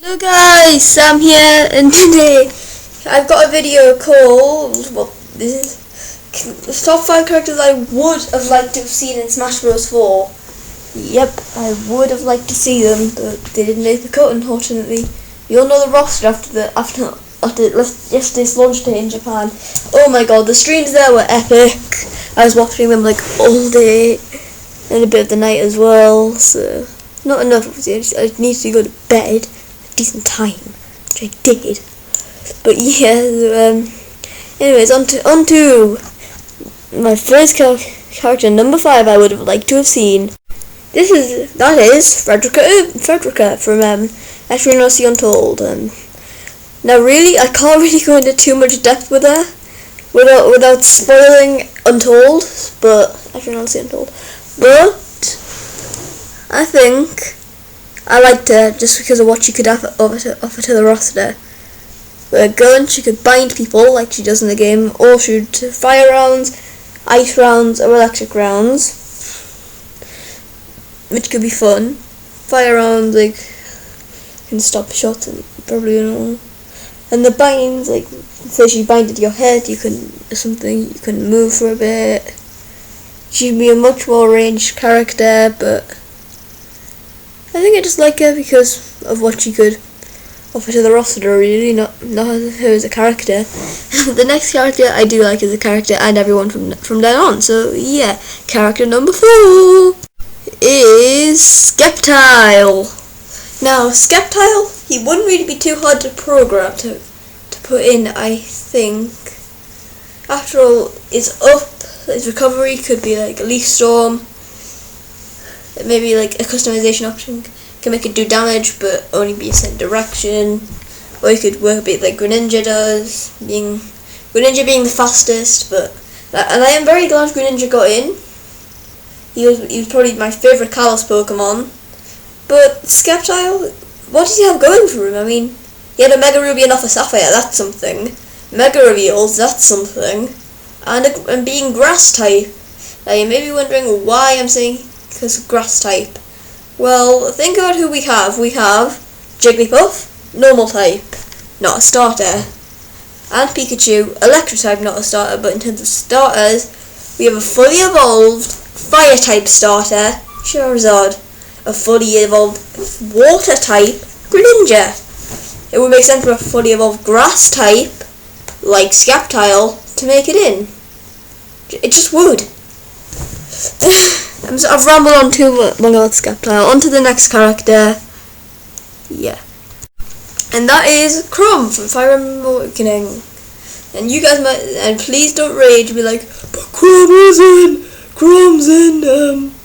Hello guys, Sam here, and today I've got a video called, this is top 5 characters I would have liked to have seen in Smash Bros. 4. Yep, I would have liked to see them, but they didn't make the cut, unfortunately. You all know the roster after yesterday's launch day in Japan. Oh my god, the streams there were epic. I was watching them like all day, and a bit of the night as well, so not enough, obviously. I need to go to bed decent time, which I did. But yeah, anyways, on to my first character, number 5. I would have liked to have seen. That is Frederica from Etrian Odyssey Untold. Now, really, I can't really go into too much depth with her without spoiling Untold, but Etrian Odyssey Untold. But I think I liked her just because of what she could offer to the roster. With a gun, she could bind people like she does in the game, or shoot fire rounds, ice rounds, or electric rounds, which could be fun. Fire rounds, like, can stop shots and probably, you know. And the binds, like, say she binded your head, you can move for a bit. She'd be a much more ranged character, but I think I just like her because of what she could offer to the roster, really, not her as a character. The next character I do like as a character, and everyone from then on. So yeah, character number 4 is Sceptile. Now, Sceptile, he wouldn't really be too hard to program to put in, I think. After all, his recovery could be like a Leaf Storm. Maybe like a customization option can make it do damage but only be a certain direction, or you could work a bit like Greninja does, Greninja being the fastest. And I am very glad Greninja got in. He was probably my favourite Kalos Pokemon. But Sceptile, what does he have going for him? I mean, he had a Mega Ruby and Alpha Sapphire, that's something. Mega Reveals, that's something. And being Grass type. Now you may be wondering why I'm saying because Grass type. Well, think about who we have. We have Jigglypuff, normal type, not a starter. And Pikachu, electric type, not a starter. But in terms of starters, we have a fully evolved fire type starter, Charizard. A fully evolved water type, Greninja. It would make sense for a fully evolved grass type, like Sceptile, to make it in. It just would. I've rambled on too long about Sceptile. On to the next character. Yeah. And that is Chrom from Fire Emblem Awakening. And you guys and please don't rage and be like, but Chrom's in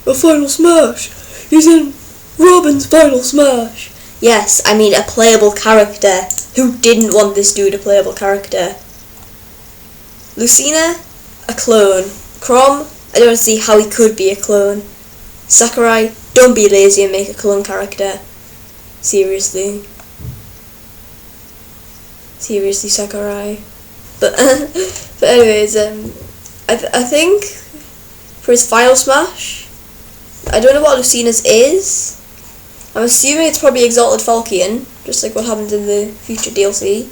a Final Smash. He's in Robin's Final Smash. Yes, I mean a playable character. Who didn't want this dude a playable character? Lucina, a clone. Chrom, I don't see how he could be a clone. Sakurai, don't be lazy and make a clone character. Seriously, Sakurai. But anyways, I think for his Final Smash, I don't know what Lucina's is. I'm assuming it's probably Exalted Falchion, just like what happens in the future DLC.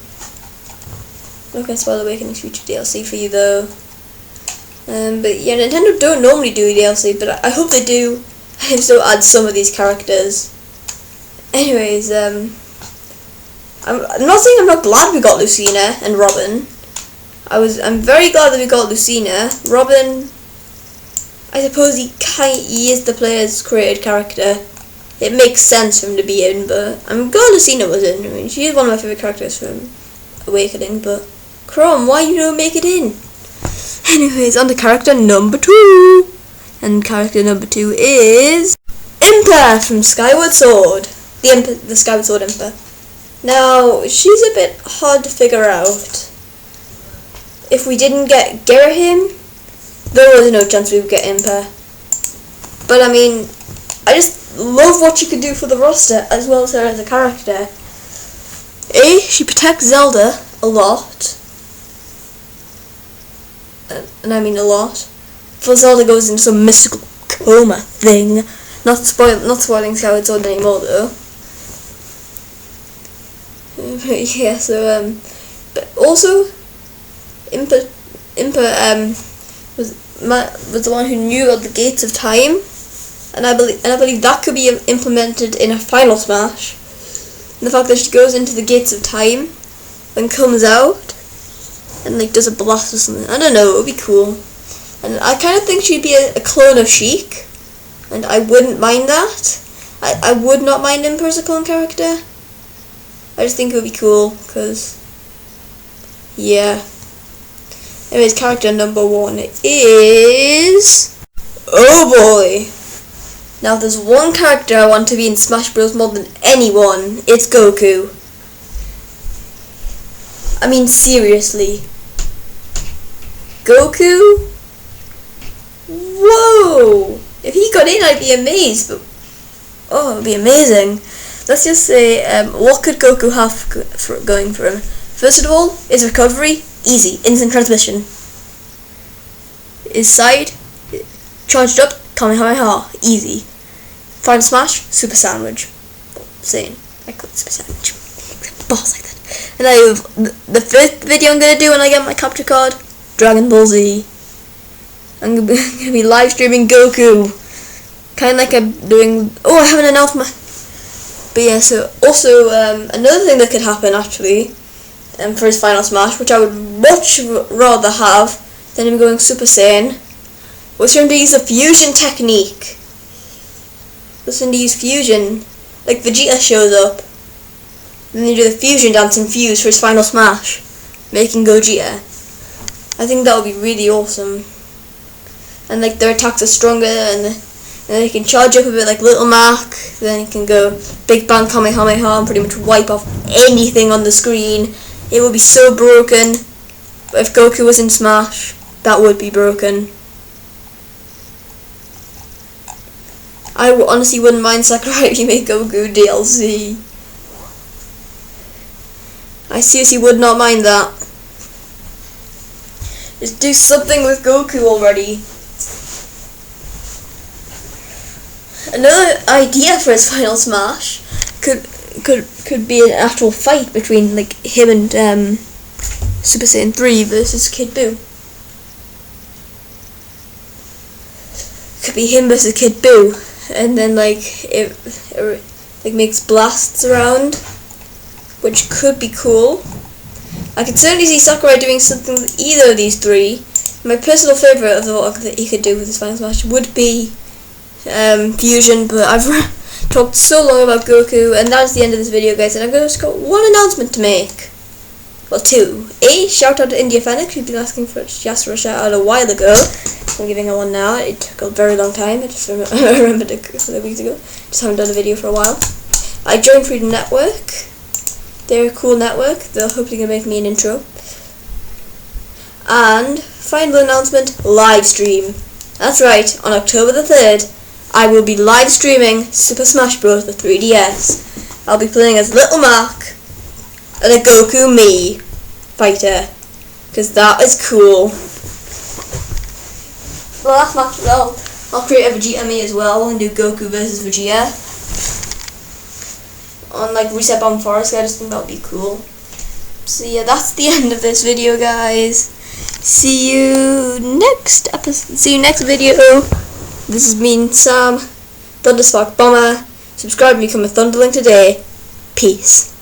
I'm not gonna spoil Awakening's future DLC for you though. But yeah, Nintendo don't normally do DLC, but I hope they do. I so add some of these characters. Anyways, I'm not saying I'm not glad we got Lucina and Robin. I'm very glad that we got Lucina. Robin, I suppose he is the player's created character. It makes sense for him to be in, but I'm glad Lucina was in. I mean, she is one of my favourite characters from Awakening, but Chrom, why you don't make it in? Anyways, on to character number 2. And character number 2 is Impa from Skyward Sword. The Skyward Sword Impa. Now, she's a bit hard to figure out. If we didn't get Girahim, there was no chance we would get Impa. But I mean, I just love what she could do for the roster as well as her as a character. She protects Zelda a lot. And I mean a lot. Before Zelda goes into some mystical coma thing. Not spoiling Skyward Sword anymore though. Yeah, so but also Impa was the one who knew of the Gates of Time, and I believe that could be implemented in a Final Smash. And the fact that she goes into the Gates of Time, then comes out, and like does a blast or something. I don't know. It would be cool. And I kind of think she'd be a clone of Sheik, and I wouldn't mind that. I would not mind Impa as a clone character. I just think it would be cool, because, yeah. Anyways, character number 1 is... oh boy! Now, if there's one character I want to be in Smash Bros. More than anyone, it's Goku. I mean, seriously. Goku? Whoa! If he got in, I'd be amazed, but... oh, it would be amazing. Let's just say, what could Goku have going for him? First of all, his recovery, easy, instant transmission. His side, charged up, Kamehameha, easy. Final Smash, Super Sandwich. Saying, I call it Super Sandwich. Boss like that. And I have the first video I'm going to do when I get my capture card, Dragon Ball Z. I'm going to be live streaming Goku. Kind of like I'm doing... oh, I have an announcement. But yeah, so also another thing that could happen actually for his Final Smash, which I would much rather have than him going Super Saiyan, was for him to use a fusion technique. Listen to use fusion, like Vegeta shows up, and then you do the fusion dance and fuse for his Final Smash, making Gogeta. I think that would be really awesome. And like their attacks are stronger, and they can charge up a bit like Little Mac, then he can go Big Bang Kamehameha and pretty much wipe off anything on the screen. It would be so broken. But if Goku was in Smash, that would be broken. I honestly wouldn't mind Sakurai if you made Goku DLC. I seriously would not mind that. Just do something with Goku already. Another idea for his Final Smash could be an actual fight between like him and Super Saiyan 3 versus Kid Buu. Could be him versus Kid Buu, and then like it like makes blasts around, which could be cool. I could certainly see Sakurai doing something with either of these three. My personal favourite of what he could do with his Final Smash would be fusion, but I've talked so long about Goku, and that's the end of this video, guys, and I've just got one announcement to make. Well, two. A, shout out to India Fennec, who's been asking for Yasura shout out a while ago. I'm giving her one now. It took a very long time. I just remembered a couple of weeks ago. Just haven't done a video for a while. I joined Freedom Network. They're a cool network. They're hopefully going to make me an intro. And final announcement, live stream. That's right, on October the 3rd, I will be live streaming Super Smash Bros. For 3DS. I'll be playing as Little Mac and a Goku Mii fighter, because that is cool. Well, that's much. Well, I'll create a Vegeta Mii as well and do Goku versus Vegeta on like Reset Bomb Forest. I just think that would be cool. So yeah, that's the end of this video, guys. See you next episode. See you next video. This has been Sam, Thunderspark Bomber. Subscribe and become a Thunderling today. Peace.